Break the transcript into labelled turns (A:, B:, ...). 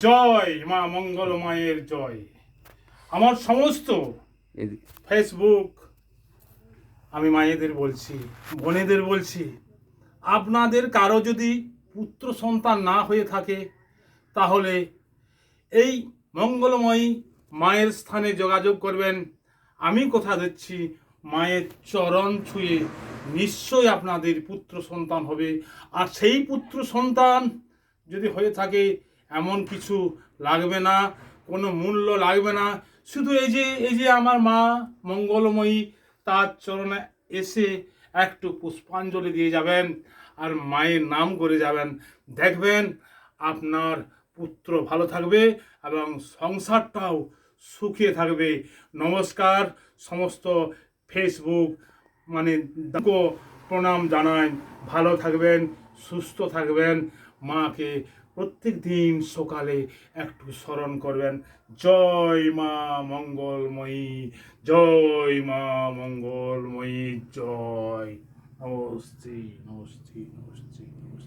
A: জয় মা মঙ্গল মায়ের জয়। আমার সমস্ত ফেসবুক আমি মায়েদের বলছি, বোনেদের বলছি, আপনাদের কারো যদি পুত্র সন্তান না হয়ে থাকে তাহলে এই মঙ্গলময়ী মায়ের স্থানে যোগাযোগ করবেন। আমি কথা দিচ্ছি, মায়ের চরণ ছুঁয়ে নিশ্চয়ই আপনাদের পুত্র সন্তান হবে। আর সেই পুত্র সন্তান যদি হয়ে থাকে এমন কিছু লাগবে না, কোনো মূল্য লাগবে না। শুধু এই যে আমার মা মঙ্গলময়ী তার চরণে এসে একটু পুষ্পাঞ্জলি দিয়ে যাবেন আর মায়ের নাম করে যাবেন। দেখবেন আপনার পুত্র ভালো থাকবে এবং সংসারটাও সুখে থাকবে। নমস্কার, সমস্ত ফেসবুক প্রণাম জানাই। ভালো থাকবেন, সুস্থ থাকবেন। মাকে প্রত্যেক দিন সকালে একটু স্মরণ করবেন। জয় মা মঙ্গলময়ী, জয় মা মঙ্গলময়ী, জয়। নমস্তে নমস্তে নমস্তে নমস্তে।